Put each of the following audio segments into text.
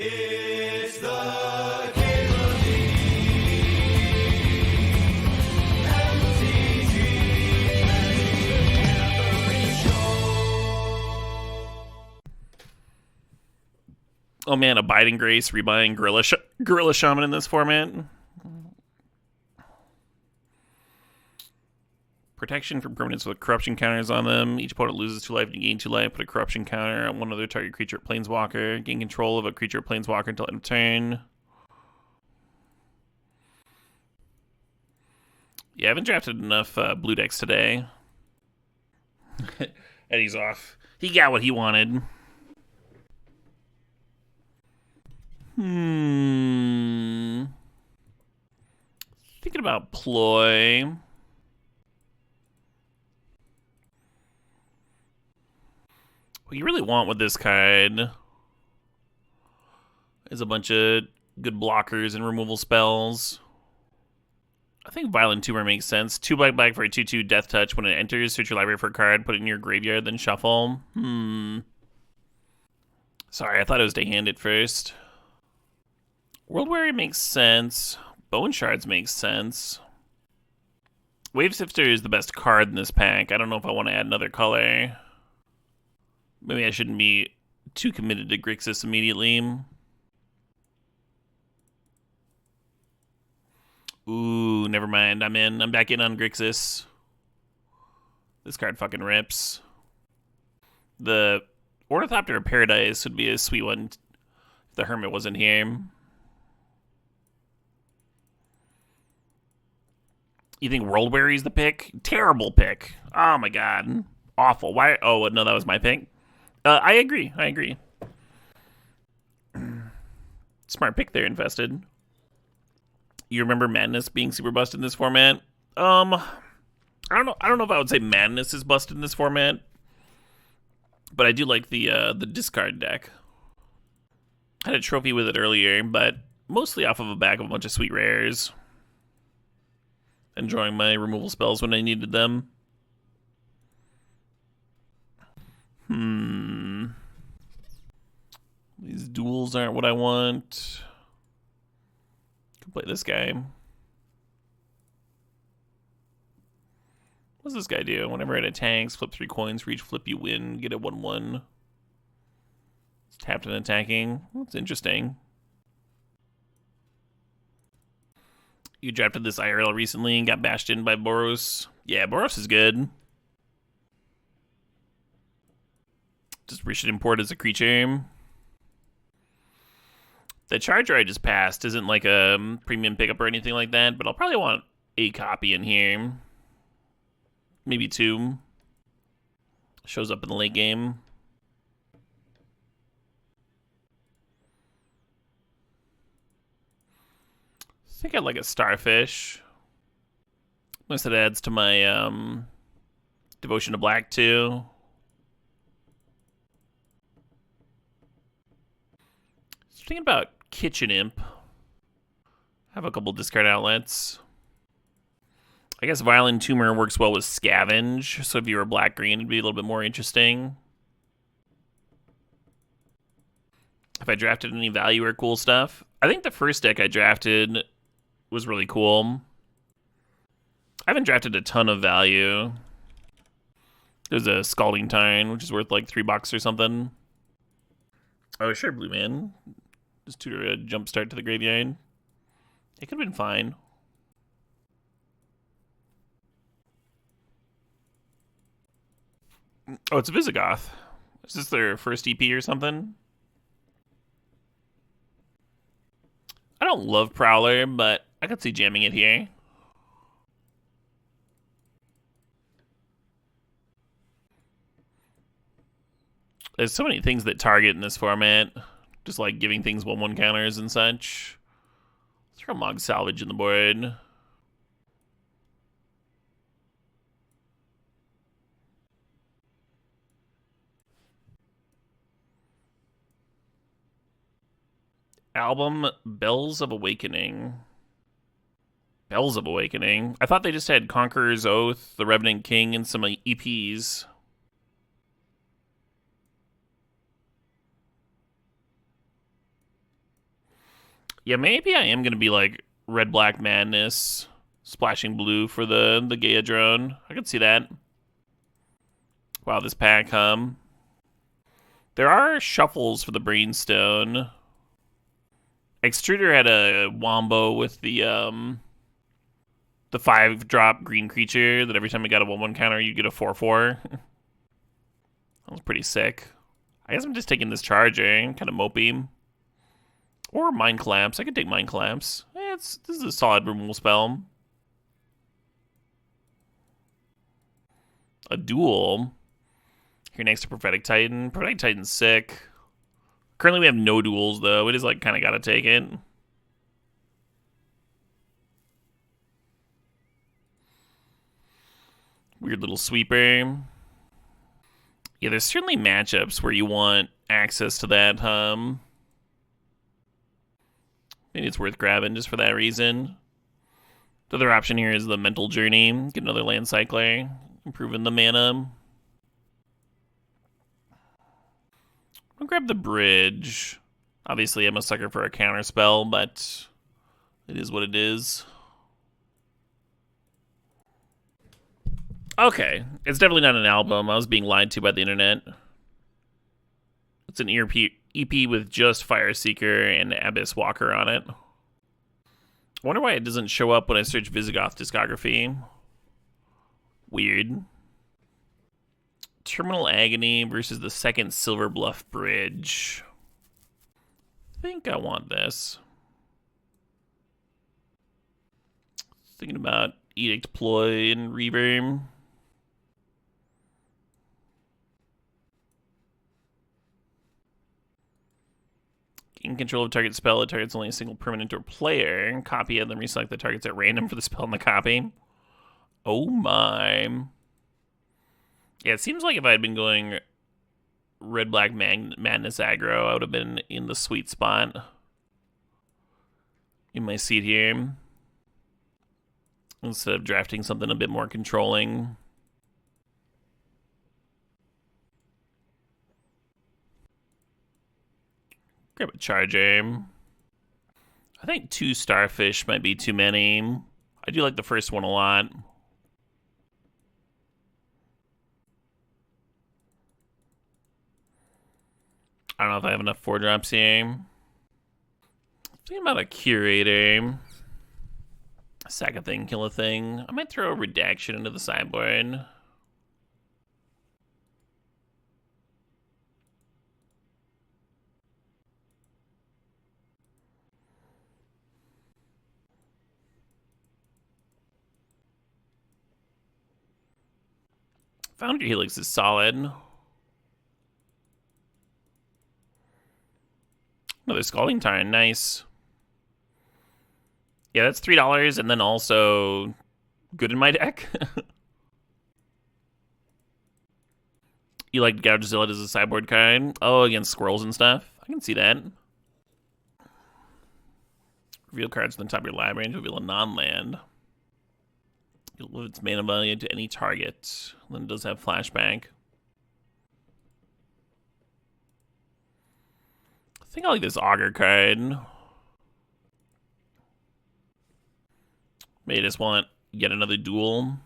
It's the Cable Oh man, Abiding Grace, rebuying Gorilla Shaman in this format. Protection from permanents with corruption counters on them. Each opponent loses 2 life and you gain 2 life. Put a corruption counter on one other target creature or planeswalker. Gain control of a creature or planeswalker until end of turn. Yeah, I haven't drafted enough blue decks today. Eddie's off. He got what he wanted. Thinking about Ploy. What you really want with this card is a bunch of good blockers and removal spells. I think Violent Tumor makes sense. 2 black for a 2/2 Death Touch. When it enters, search your library for a card, put it in your graveyard, then shuffle. Sorry, I thought it was to hand it first. World Weary makes sense. Bone Shards makes sense. Wave Sifter is the best card in this pack. I don't know if I want to add another color. Maybe I shouldn't be too committed to Grixis immediately. Ooh, never mind. I'm in. I'm back in on Grixis. This card fucking rips. The Ornithopter of Paradise would be a sweet one if the Hermit wasn't here. You think World Weary's the pick? Terrible pick. Oh my god. Awful. Why? Oh, no, that was my pick. I agree. Smart pick there, Infested. You remember Madness being super busted in this format? I don't know if I would say Madness is busted in this format, but I do like the discard deck. I had a trophy with it earlier, but mostly off of a back of a bunch of sweet rares. Enjoying my removal spells when I needed them. These duels aren't what I want. Can play this guy. What does this guy do? Whenever it attacks, flip 3 coins for each flip you win, get a 1/1. It's tapped and attacking. That's interesting. You drafted this IRL recently and got bashed in by Boros. Yeah, Boros is good. Just wish it import as a creature. The Charger I just passed isn't like a premium pickup or anything like that, but I'll probably want a copy in here. Maybe 2. Shows up in the late game. I think I'd like a Starfish. Unless it adds to my Devotion to Black too. Thinking about Kitchen Imp. Have a couple discard outlets. I guess Violent Tumor works well with Scavenge, so if you were black-green, it'd be a little bit more interesting. If I drafted any value or cool stuff. I think the first deck I drafted was really cool. I haven't drafted a ton of value. There's a Scalding Tarn, which is worth like $3 or something. Oh, sure, Blue Man. Just tutor a jump start to the graveyard. It could have been fine. Oh, it's Visigoth. Is this their first EP or something? I don't love Prowler, but I could see jamming it here. There's so many things that target in this format. Just like giving things 1/1 counters and such. Let's throw Mog Salvage in the board. Album Bells of Awakening. Bells of Awakening. I thought they just had Conqueror's Oath, The Revenant King, and some EPs. Yeah, maybe I am gonna be like red black madness, splashing blue for the Gaia drone. I could see that. Wow, this pack, There are shuffles for the Brainstone. Extruder had a wombo with the 5-drop green creature that every time it got a 1/1 counter, you get a 4/4. That was pretty sick. I guess I'm just taking this charge, eh? Kind of mopey. Or Mind Collapse. I could take Mind Collapse. This is a solid removal spell. A duel. Here next to Prophetic Titan. Prophetic Titan's sick. Currently we have no duels, though. We just, like, kind of got to take it. Weird little sweeper. Yeah, there's certainly matchups where you want access to that, Maybe it's worth grabbing just for that reason. The other option here is the Mental Journey. Get another land cycler. Improving the mana. I'll grab the bridge. Obviously, I'm a sucker for a counter spell, but it is what it is. Okay, it's definitely not an album. I was being lied to by the internet. It's an EP with just Fireseeker and Abyss Walker on it. I wonder why it doesn't show up when I search Visigoth discography. Weird. Terminal Agony versus the second Silver Bluff Bridge. I think I want this. Thinking about Edict Ploy and Reverb. In control of target spell, it targets only a single permanent or player. Copy it, then reselect the targets at random for the spell in the copy. Oh my. Yeah, it seems like if I had been going red-black madness aggro, I would have been in the sweet spot. In my seat here. Instead of drafting something a bit more controlling. Grab a charge aim. I think 2 starfish might be too many. I do like the first one a lot. I don't know if I have enough 4-drops here. Thinking about a curator. Sack a thing, kill a thing. I might throw a redaction into the sideboard. Foundry Helix is solid. Another Scalding Tarn, nice. Yeah, that's $3, and then also good in my deck. You like Gougezilla as a sideboard card? Oh, against squirrels and stuff? I can see that. Reveal cards from the top of your library and reveal a non-land. You'll move its mana value to any target. Then it does have flashback. I think I like this Augur card. May just want yet another duel.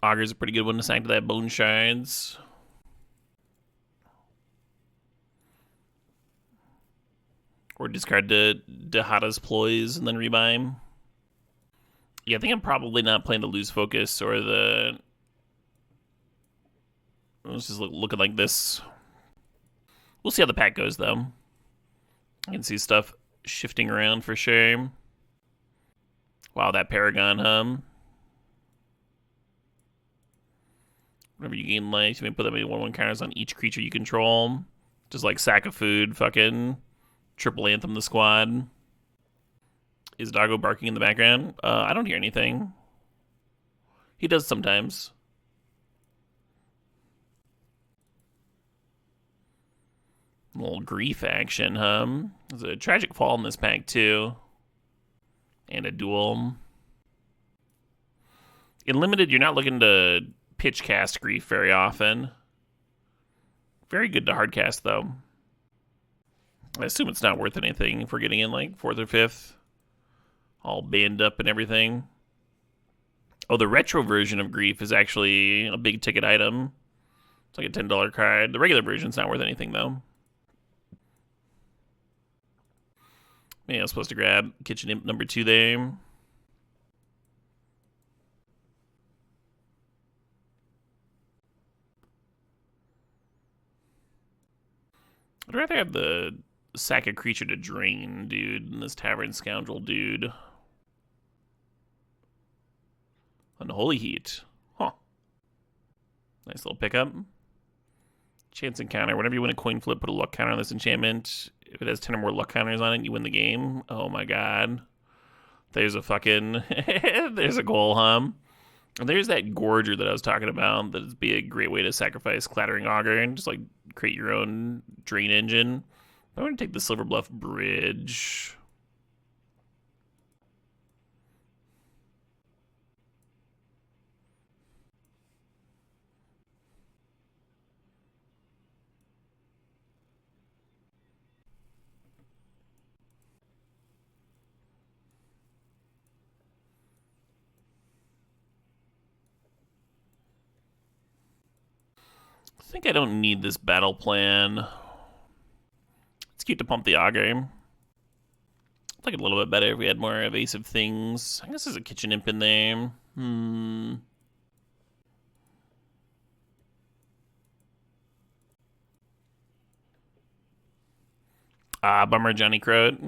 Augur's a pretty good one to sack to that Bone Shards. Or discard to Dahada's Ploys and then rebuy him. Yeah, I think I'm probably not playing the Lose Focus or the... It's just looking like this. We'll see how the pack goes, though. I can see stuff shifting around for sure. Wow, that Paragon, Whenever you gain life, you may put that many 1/1 counters on each creature you control. Just like Sack of Food, fucking Triple Anthem the squad. Is Doggo barking in the background? I don't hear anything. He does sometimes. A little grief action, There's a tragic fall in this pack, too. And a duel. In limited, you're not looking to pitch cast grief very often. Very good to hardcast, though. I assume it's not worth anything if we're getting in like 4th or 5th. All banned up and everything. Oh, the retro version of Grief is actually a big ticket item. It's like a $10 card. The regular version's not worth anything, though. Yeah, I was supposed to grab Kitchen Imp number 2 there. I'd rather have the sack a creature to drain dude than this Tavern Scoundrel dude. Unholy Heat. Huh. Nice little pickup. Chance encounter. Whenever you win a coin flip, put a luck counter on this enchantment. If it has 10 or more luck counters on it, you win the game. Oh my god. There's a fucking... there's a goal, huh? And there's that Gorger that I was talking about. That'd be a great way to sacrifice Clattering Augur and just like create your own drain engine. I'm going to take the Silver Bluff Bridge. I think I don't need this battle plan. It's cute to pump the Augur. I'd like it a little bit better if we had more evasive things. I guess there's a Kitchen Imp in there. Bummer Johnny Croat.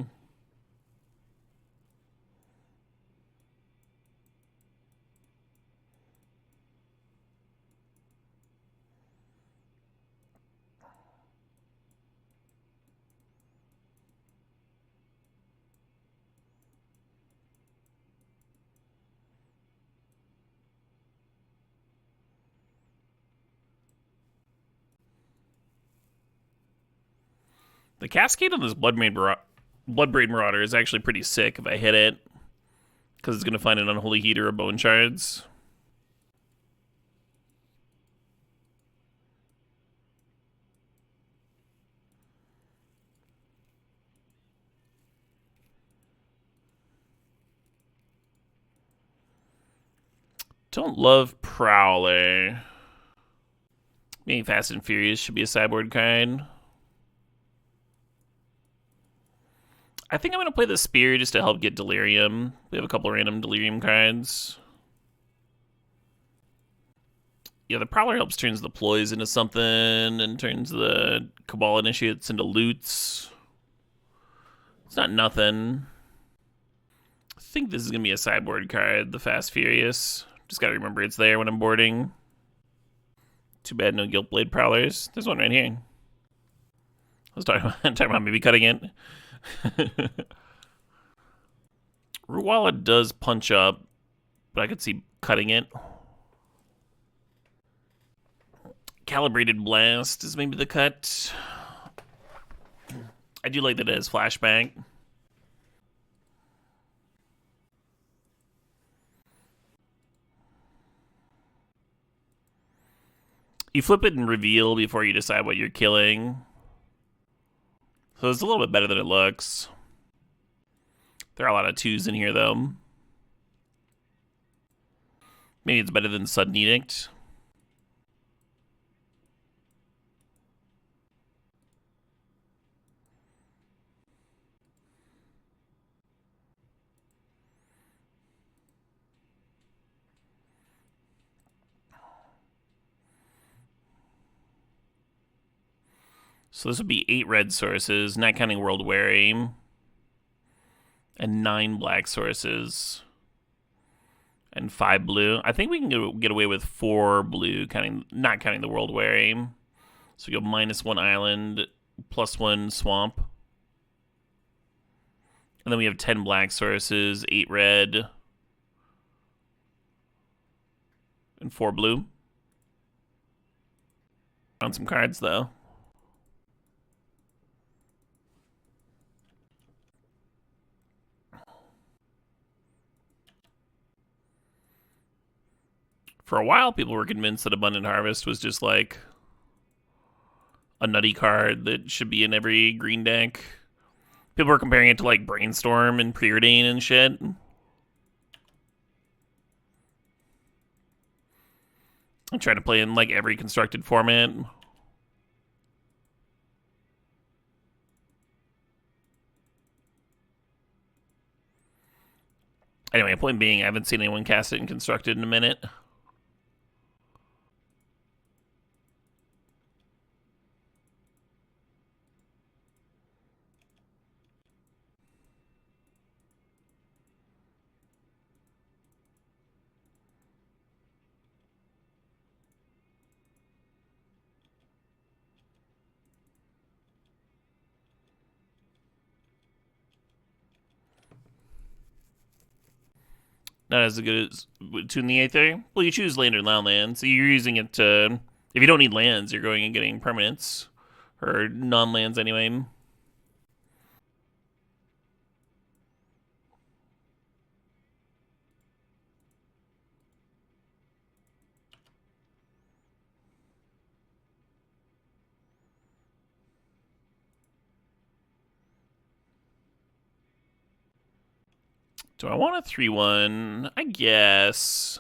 The Cascade on this Bloodbraid Marauder is actually pretty sick if I hit it. Because it's going to find an Unholy Heat or a Bone Shards. Don't love Prowler. Being Fast and Furious should be a sideboard card. I think I'm going to play the Spear just to help get Delirium. We have a couple random Delirium cards. Yeah, the Prowler helps turns the Ploys into something and turns the Cabal Initiates into loots. It's not nothing. I think this is going to be a sideboard card, the Fast Furious. Just got to remember it's there when I'm boarding. Too bad no Guiltblade Prowlers. There's one right here. I was talking about maybe cutting it. Ruwala does punch up, but I could see cutting it. Calibrated Blast is maybe the cut. I do like that it has flashback. You flip it and reveal before you decide what you're killing. So it's a little bit better than it looks. There are a lot of 2s in here, though. Maybe it's better than Sudden Edict. So this would be 8 red sources, not counting World Weary, and 9 black sources, and 5 blue. I think we can get away with 4 blue, not counting the World Weary. So we go -1 island, +1 swamp. And then we have 10 black sources, 8 red, and 4 blue. On some cards, though. For a while, people were convinced that Abundant Harvest was just like a nutty card that should be in every green deck. People are comparing it to like Brainstorm and Preordain and shit. I'm trying to play in like every constructed format. Anyway, point being, I haven't seen anyone cast it in constructed in a minute. Not as good as Tune the Aether. Well, you choose land or land, so you're using it to... If you don't need lands, you're going and getting permanents. Or non-lands anyway. Do I want a 3-1? I guess.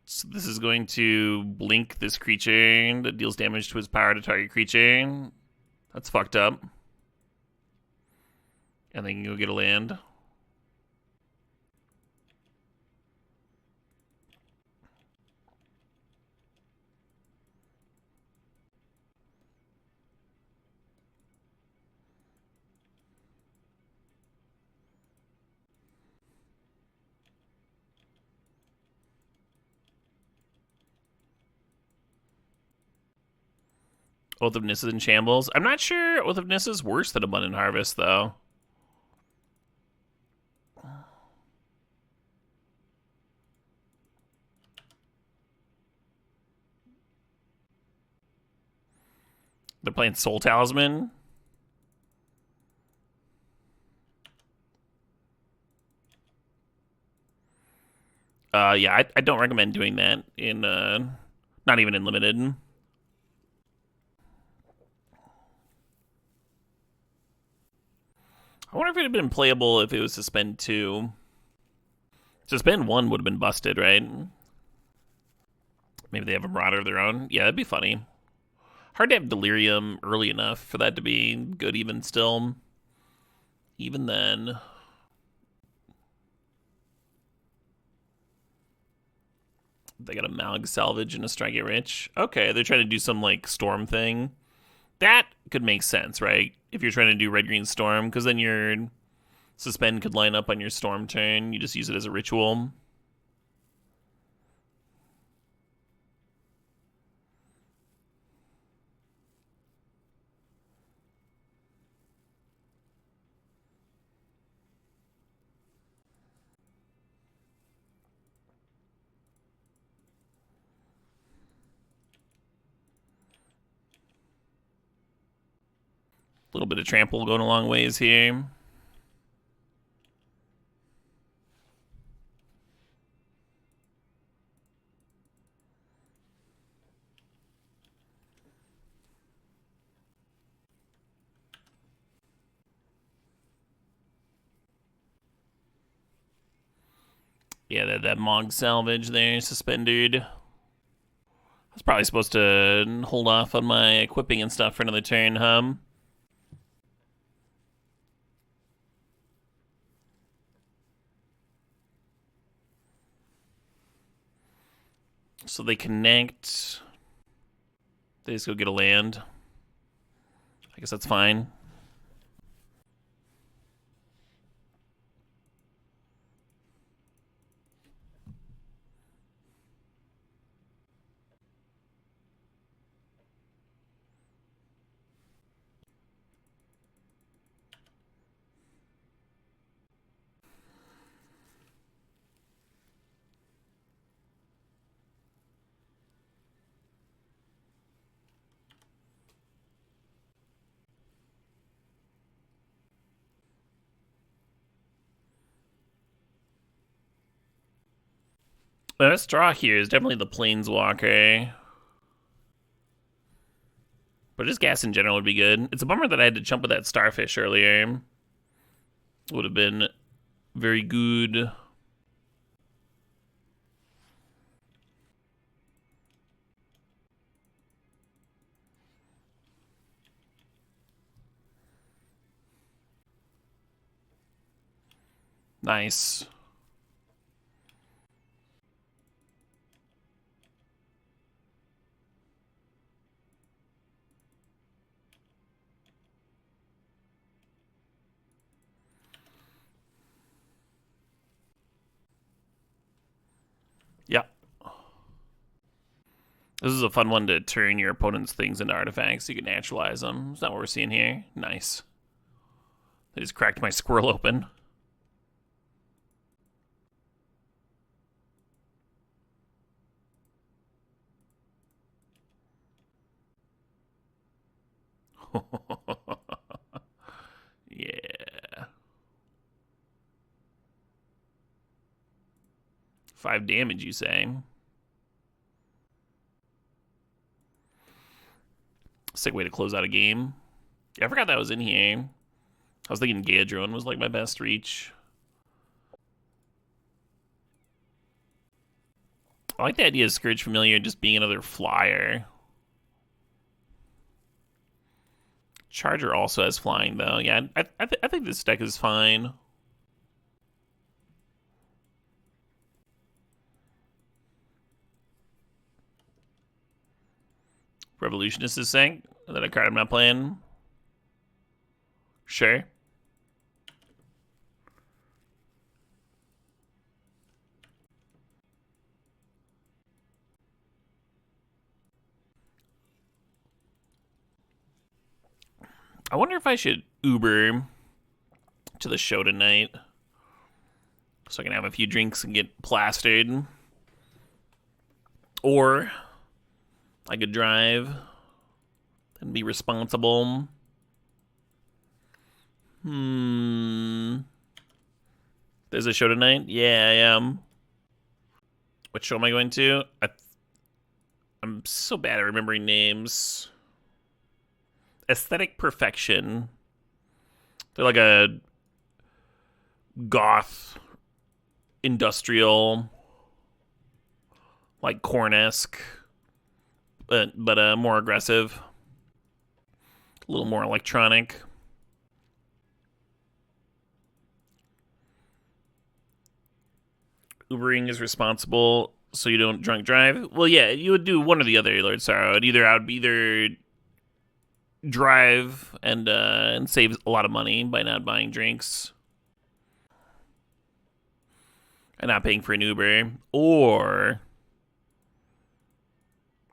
So this is going to blink this creature that deals damage to his power to target creature. That's fucked up. And then you can go get a land. Oath of Nissa in shambles. I'm not sure Oath of Nissa is worse than Abundant Harvest, though. They're playing Soul Talisman. Yeah, I don't recommend doing that in, not even in Limited. I wonder if it had been playable if it was Suspend 2. Suspend 1 would have been busted, right? Maybe they have a Marauder of their own. Yeah, that'd be funny. Hard to have Delirium early enough for that to be good even still. Even then. They got a Malg Salvage and a Strike It Rich. Okay, they're trying to do some like Storm thing. That could make sense, right? If you're trying to do Red-Green Storm, because then your Suspend could line up on your Storm turn. You just use it as a ritual. A little bit of trample going a long ways here. Yeah, that Mog Salvage there, suspended. I was probably supposed to hold off on my equipping and stuff for another turn, huh? So they connect. They just go get a land. I guess that's fine. The best draw here is definitely the Planeswalker. But just gas in general would be good. It's a bummer that I had to jump with that Starfish earlier. Would have been very good. Nice. Yeah. This is a fun one to turn your opponent's things into artifacts so you can naturalize them. Is that what we're seeing here? Nice. I just cracked my squirrel open. Yeah. 5 damage, you say? Sick way to close out a game. Yeah, I forgot that was in here. I was thinking Gaedrone was like my best reach. I like the idea of Scourge Familiar just being another flyer. Charger also has flying, though. Yeah, I think this deck is fine. Revolutionist is saying that a card I'm not playing. Sure. I wonder if I should Uber to the show tonight so I can have a few drinks and get plastered. Or I could drive and be responsible. There's a show tonight? Yeah, I am. What show am I going to? I'm so bad at remembering names. Aesthetic Perfection. They're like a goth, industrial, like Korn-esque, but more aggressive. A little more electronic. Ubering is responsible so you don't drunk drive. Well, yeah, you would do one or the other, Lord Sorrow. I would either drive and save a lot of money by not buying drinks and not paying for an Uber, or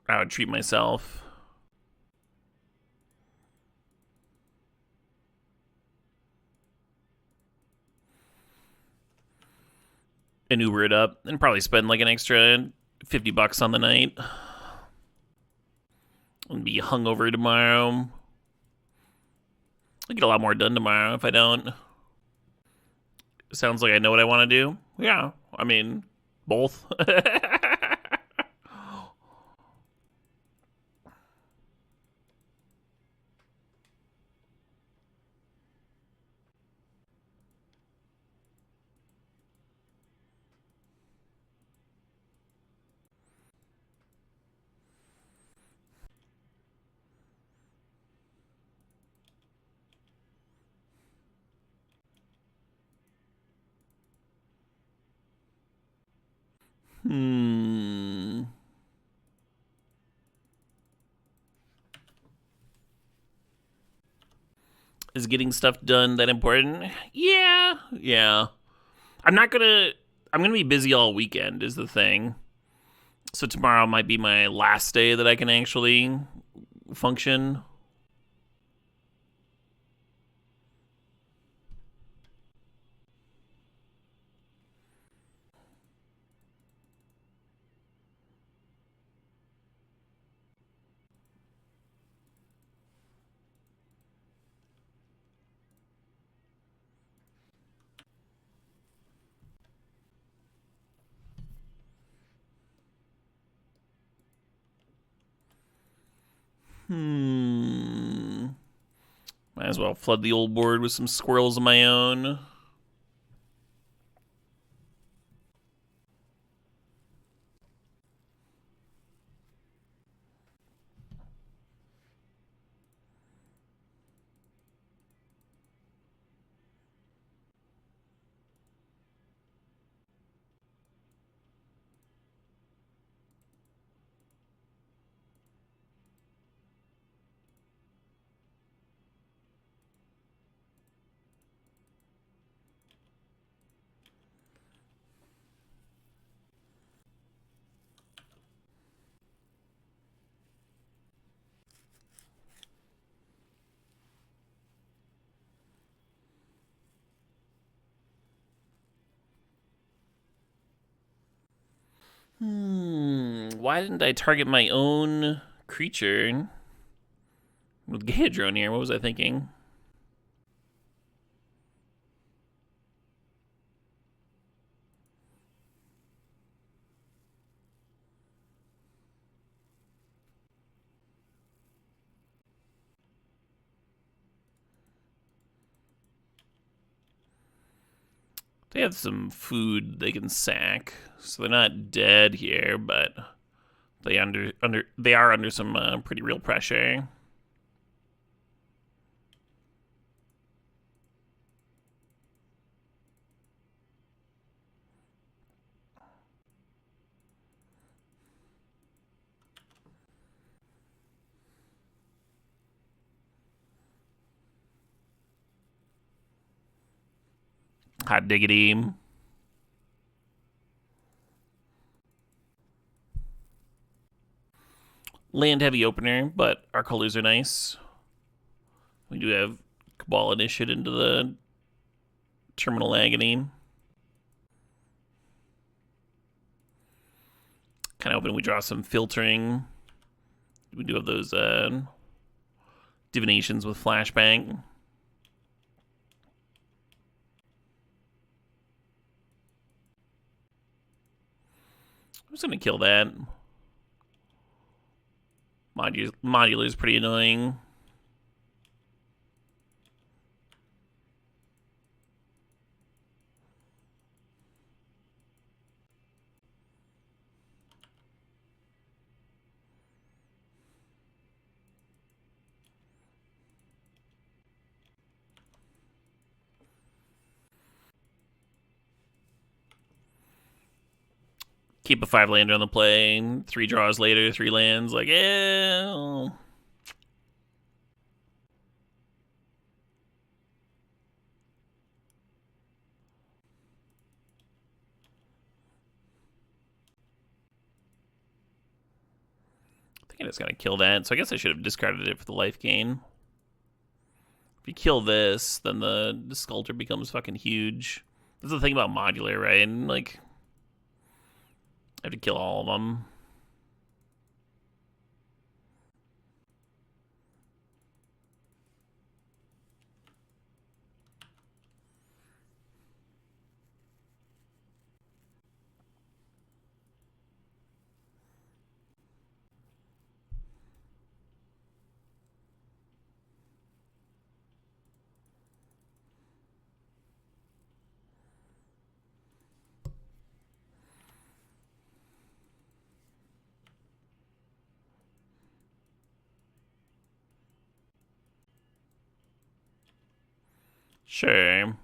I would treat myself. And Uber it up and probably spend like an extra $50 on the night and be hungover tomorrow. I'll get a lot more done tomorrow if I don't. Sounds like I know what I want to do. Yeah, I mean, both. Is getting stuff done that important? Yeah. I'm gonna be busy all weekend is the thing. So tomorrow might be my last day that I can actually function. Might as well flood the old board with some squirrels of my own. Why didn't I target my own creature with Gaedrone here? What was I thinking? They have some food they can sack, so they're not dead here, but they are under some pretty real pressure. Hot diggity. Land heavy opener, but our colors are nice. We do have Cabal Initiate into the Terminal Agony. Kind of hoping we draw some filtering. We do have those divinations with flashbang. I'm just gonna kill that. Modular is pretty annoying. Keep a 5-lander on the play. 3 draws later, 3 lands. Like, yeah. I think I just gotta kill that. So I guess I should have discarded it for the life gain. If you kill this, then the Sculptor becomes fucking huge. That's the thing about modular, right? And like, I have to kill all of them. Sure.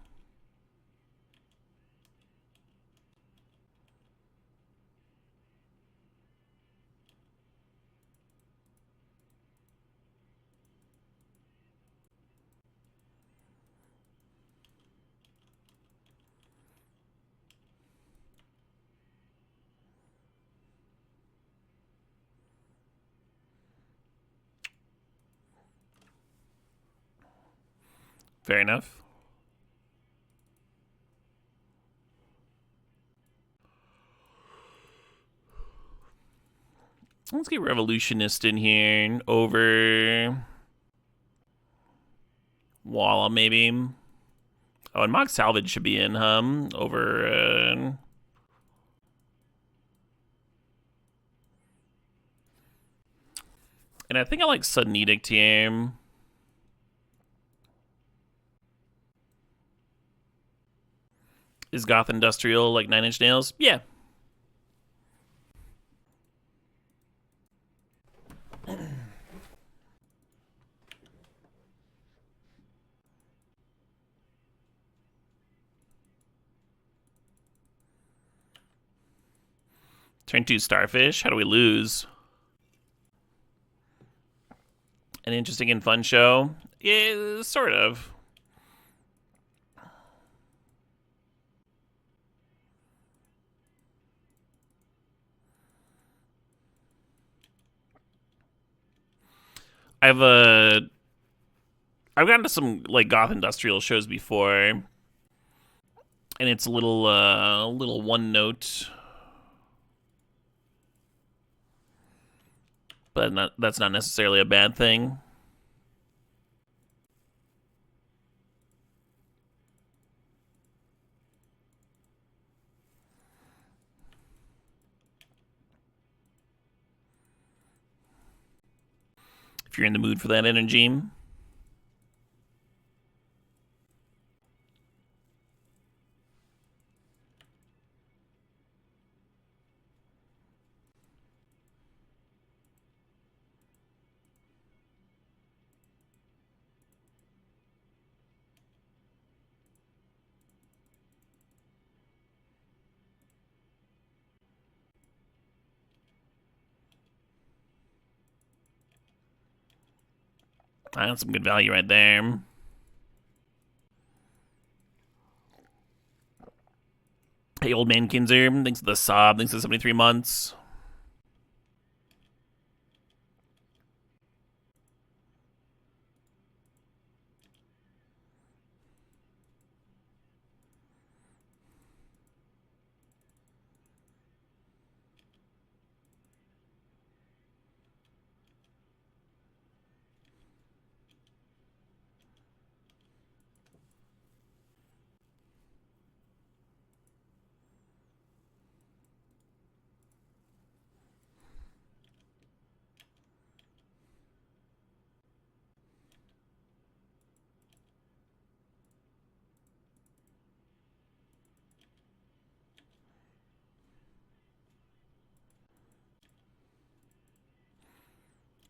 Fair enough. Let's get Revolutionist in here over Walla, maybe. Oh, and Mock Salvage should be in, over... And I think I like Sudden Edict here. Is Goth Industrial like 9 Inch Nails? Yeah. Turn 2 Starfish. How do we lose? An interesting and fun show? Yeah, sort of. I've gotten to some like goth industrial shows before, and it's a little one note, but that's not necessarily a bad thing. If you're in the mood for that energy. That's some good value right there. Hey, Old Man Kinzer, thanks for the sob, thanks for 73 months.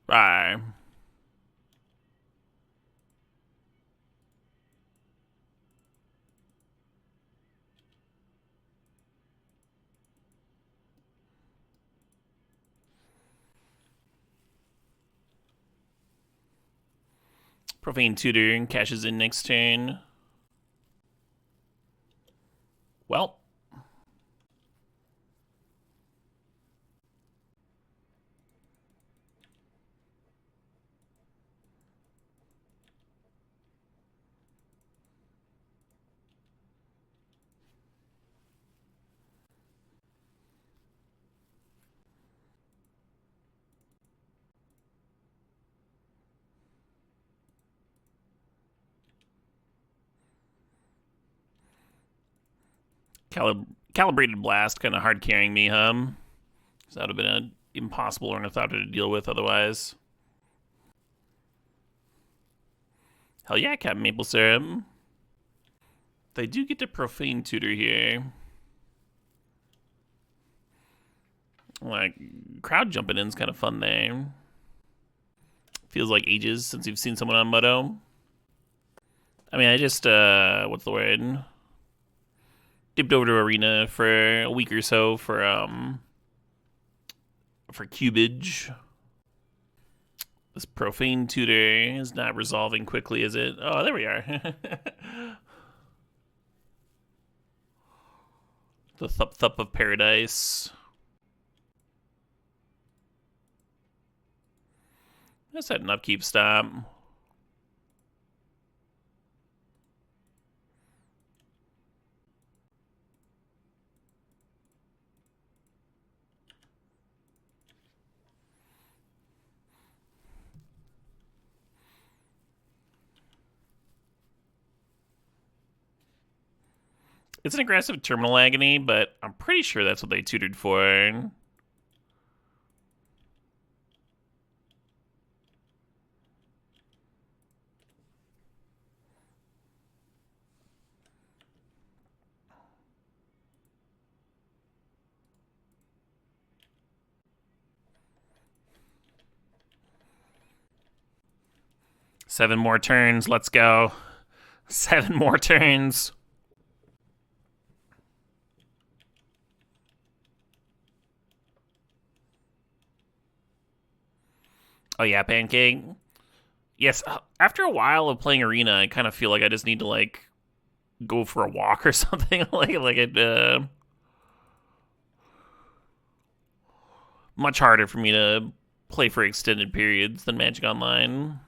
Bye. Profane Tutor cashes in next turn. Well. Calibrated Blast kind of hard carrying me, huh? That would have been an impossible ornithopter to deal with otherwise. Hell yeah, Captain Maple Syrup. They do get to Profane Tutor here. Like, crowd jumping in is kind of fun there. Feels like ages since you've seen someone on Moto. I mean, I just, what's the word? Dipped over to Arena for a week or so for cubage. This Profane Tutor is not resolving quickly, is it? Oh, there we are. The thup of paradise. Let's set an upkeep stop. It's an aggressive Terminal Agony, but I'm pretty sure that's what they tutored for. 7 more turns. Let's go. 7 more turns. Oh yeah, pancake. Yes, after a while of playing Arena, I kind of feel like I just need to like go for a walk or something. like it. Much harder for me to play for extended periods than Magic Online.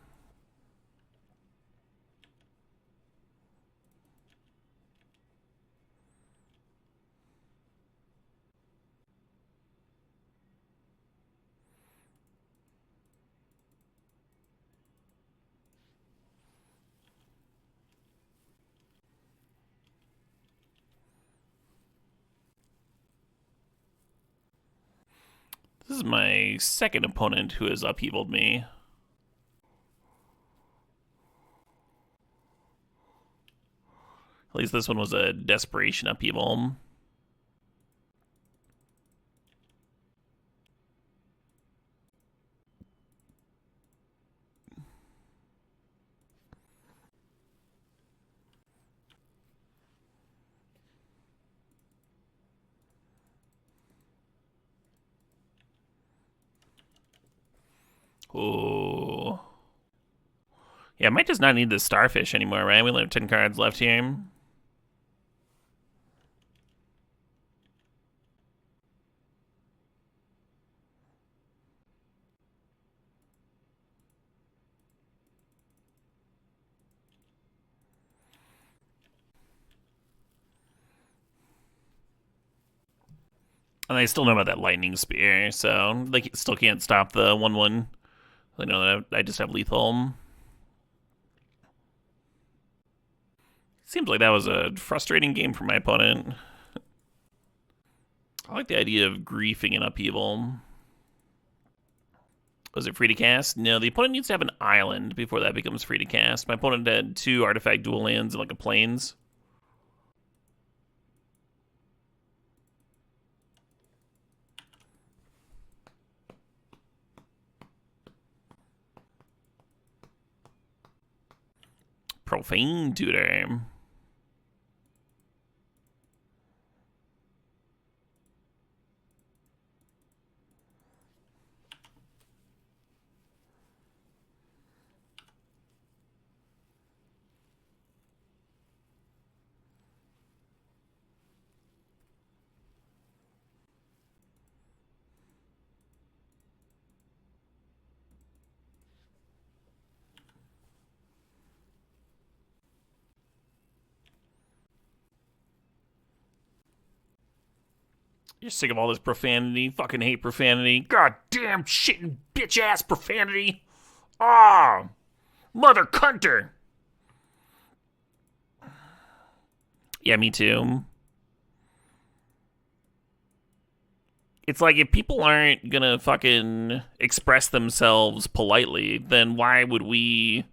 This is my second opponent who has upheavaled me. At least this one was a desperation upheaval. Oh. Yeah, I might just not need the Starfish anymore, right? We only have 10 cards left here. And I still know about that Lightning Spear, so they still can't stop the 1-1. I know that I just have lethal. Seems like that was a frustrating game for my opponent. I like the idea of griefing an upheaval. Was it free to cast? No, the opponent needs to have an island before that becomes free to cast. My opponent had 2 artifact dual lands and like a plains. Profane Tutor. You're sick of all this profanity. Fucking hate profanity. God damn shitting bitch ass profanity. Ah, mother cunter. Yeah, me too. It's like if people aren't gonna fucking express themselves politely, then why would we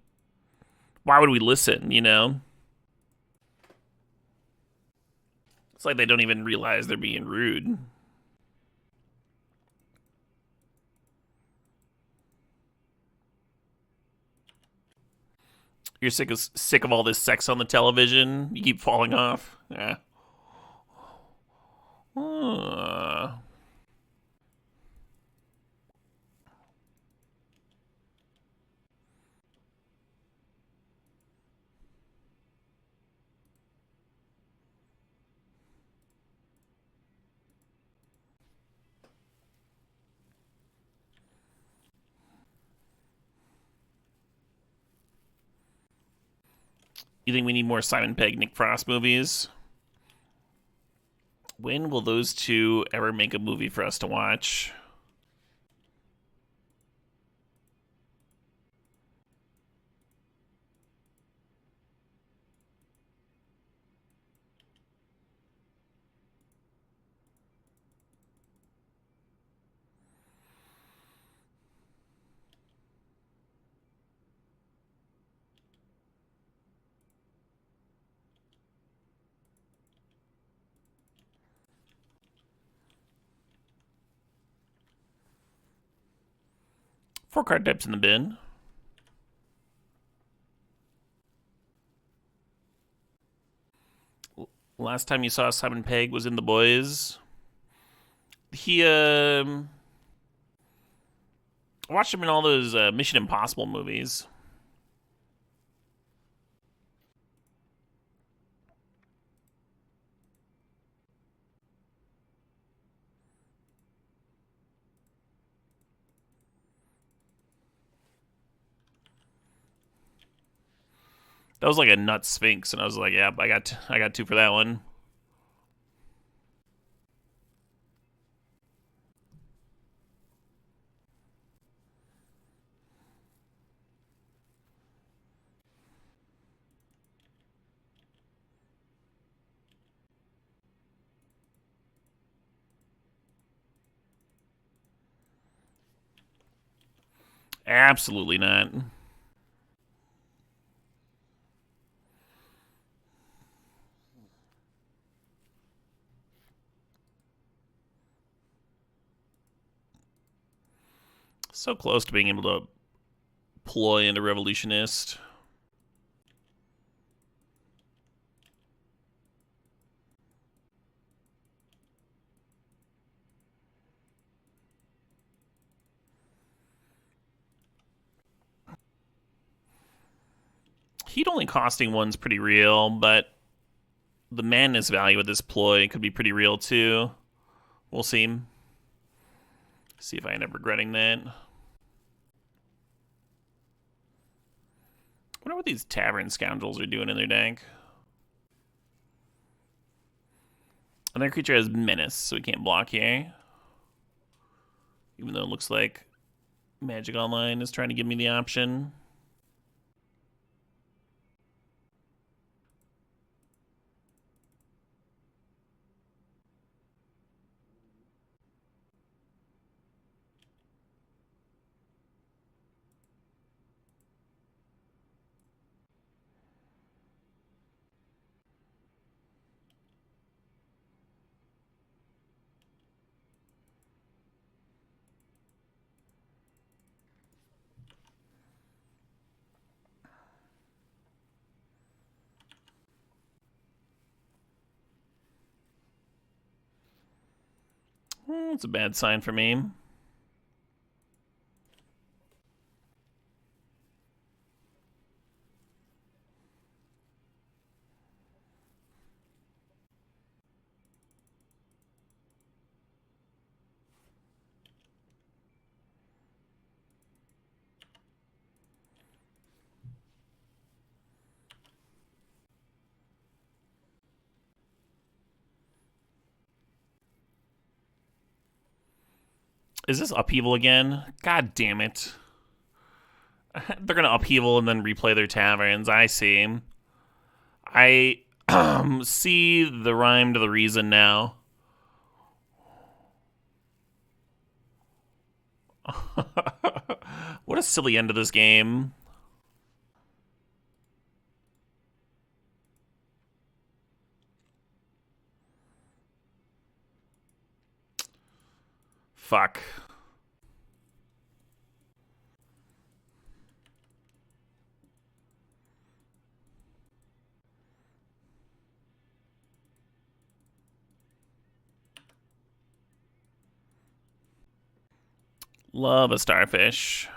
listen, you know? It's like they don't even realize they're being rude. You're sick of all this sex on the television. You keep falling off. Yeah. You think we need more Simon Pegg, Nick Frost movies? When will those two ever make a movie for us to watch? Four card types in the bin. Last time you saw Simon Pegg was in The Boys. He watched him in all those Mission Impossible movies. That was like a nut sphinx, and I was like, "Yeah, I got two for that one." Absolutely not. So close to being able to ploy into Revolutionist. Heat only costing one's pretty real, but the madness value of this ploy could be pretty real too. We'll see. See if I end up regretting that. I wonder what these tavern scoundrels are doing in their deck. Another creature has menace, so we can't block here. Even though it looks like Magic Online is trying to give me the option. It's a bad sign for me. Is this upheaval again? God damn it. They're going to upheaval and then replay their taverns. I see. I see the rhyme to the reason now. What a silly end to this game. Fuck. Love a starfish.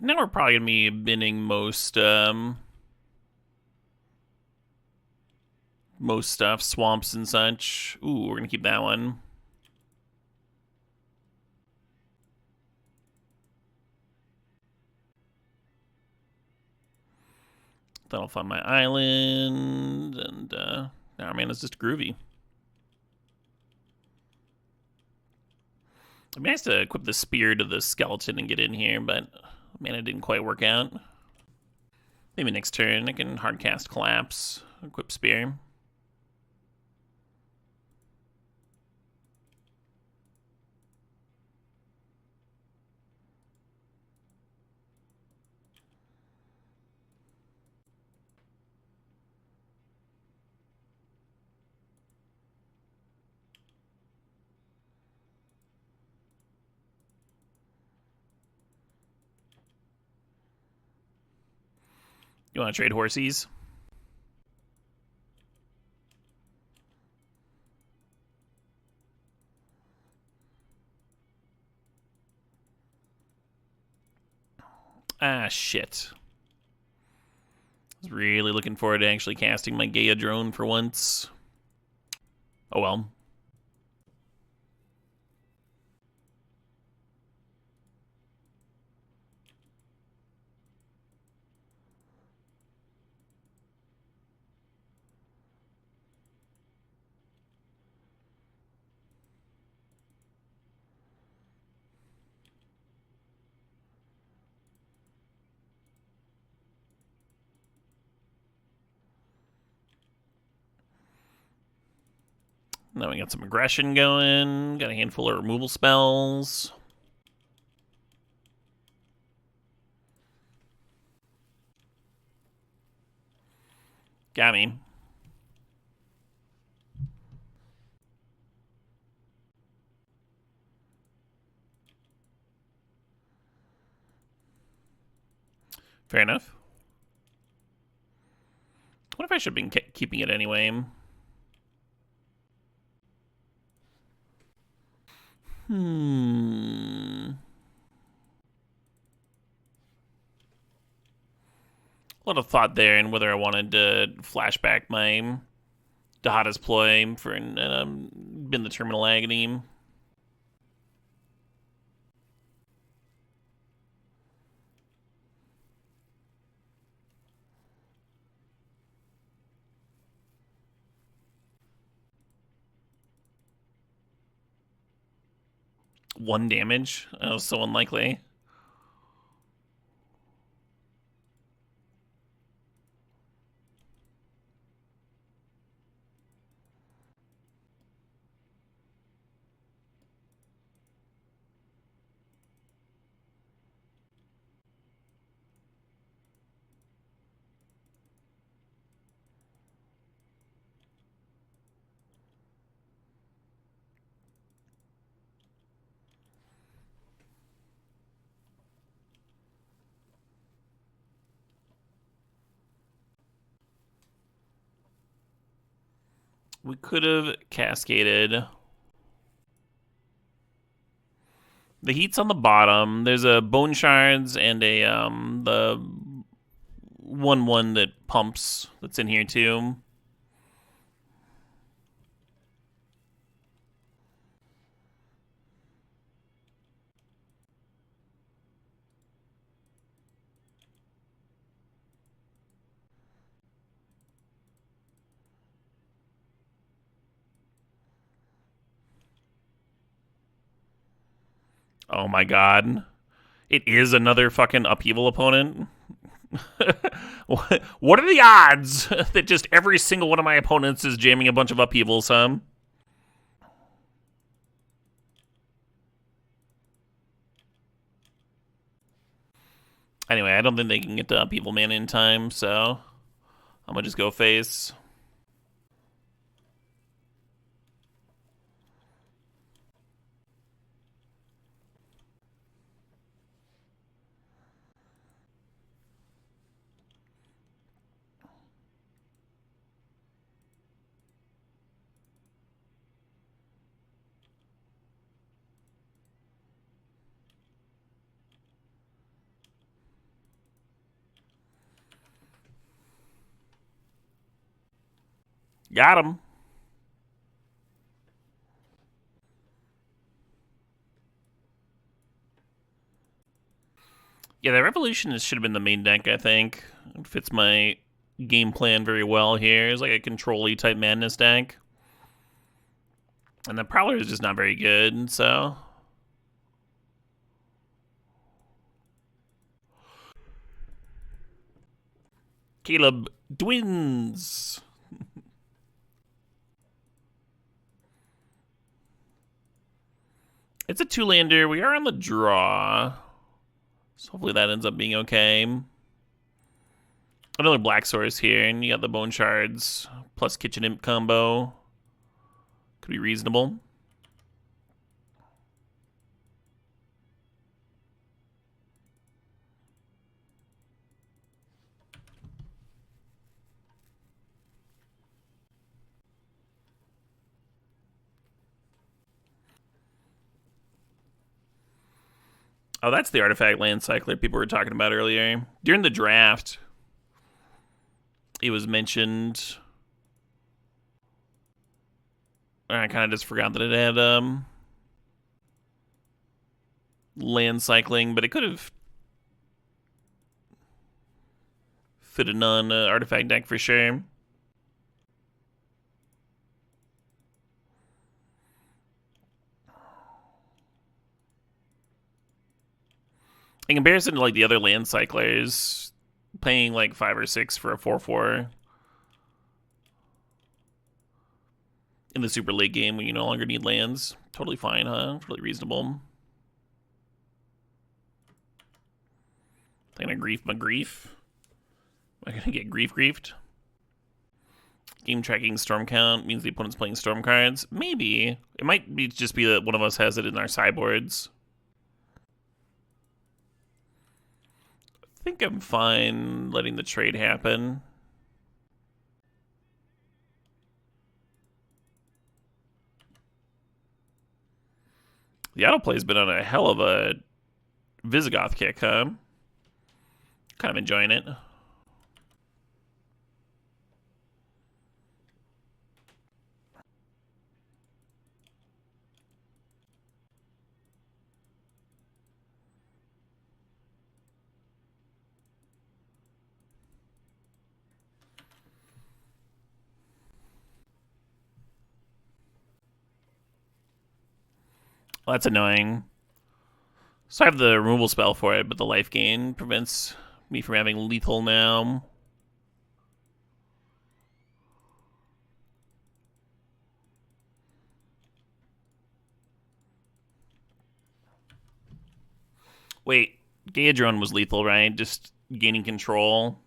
Now we're probably gonna be binning most stuff, swamps and such. Ooh, we're gonna keep that one. That'll fund my island, and nah, man, it's just groovy. It'd be nice to equip the spear to the skeleton and get in here, but man, it didn't quite work out. Maybe next turn I can hardcast collapse, equip spear. You want to trade horsies? Ah, shit. I was really looking forward to actually casting my Gaia drone for once. Oh well. Now we got some aggression going. Got a handful of removal spells. Got me. Fair enough. What if I should have been keeping it anyway? A lot of thought there in whether I wanted to flashback my Dahada's ploy for Been the Terminal Agony. One damage? Oh, so unlikely. We could have cascaded. The heat's on the bottom. There's a bone shards and a the 1/1 that pumps that's in here too. Oh my god. It is another fucking upheaval opponent. What are the odds that just every single one of my opponents is jamming a bunch of upheavals, huh? Anyway, I don't think they can get to upheaval mana in time, so I'm gonna just go face. Got him. Yeah, that Revolution should have been the main deck, I think. It fits my game plan very well here. It's like a control-y type madness deck. And the Prowler is just not very good, so Caleb Dwins. It's a 2-lander. We are on the draw. So hopefully that ends up being okay. Another black source here, and you got the bone shards plus kitchen imp combo. Could be reasonable. Oh, that's the artifact land cycler people were talking about earlier. During the draft, it was mentioned. I kind of just forgot that it had land cycling, but it could have fit a non-artifact deck for sure. In comparison to like the other land cyclers, paying like 5 or 6 for a 4/4 in the super late game when you no longer need lands, totally fine, huh? Really reasonable. I'm gonna grief my grief. Am I gonna get griefed? Game tracking storm count means the opponent's playing storm cards. Maybe. It might be just be that one of us has it in our sideboards. I think I'm fine letting the trade happen. The autoplay's been on a hell of a Visigoth kick, huh? Kind of enjoying it. Well, that's annoying. So I have the removal spell for it, but the life gain prevents me from having lethal now. Wait, Gaedron was lethal, right? Just gaining control.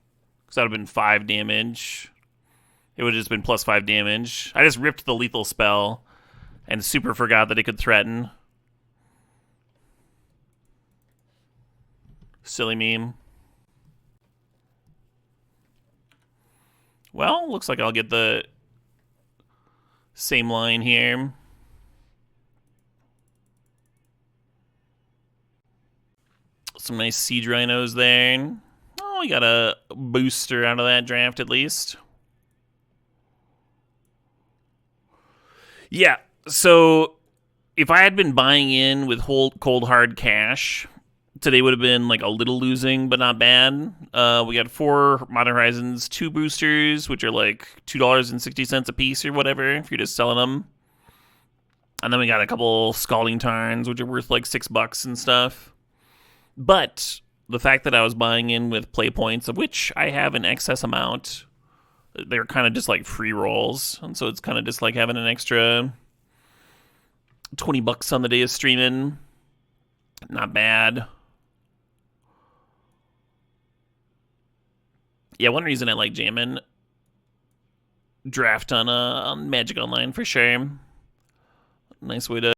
Because that would have been 5 damage. It would have just been plus 5 damage. I just ripped the lethal spell and super forgot that it could threaten. Silly meme. Well, looks like I'll get the same line here. Some nice siege rhinos there. Oh, we got a booster out of that draft at least. Yeah, so if I had been buying in with cold hard cash, today would have been like a little losing, but not bad. We got 4 Modern Horizons 2 boosters, which are like $2.60 a piece or whatever if you're just selling them. And then we got a couple Scalding Tarns, which are worth like $6 and stuff. But the fact that I was buying in with play points, of which I have an excess amount, they're kind of just like free rolls. And so it's kind of just like having an extra $20 on the day of streaming. Not bad. Yeah, one reason I like jamming draft on Magic Online for sure. Nice way to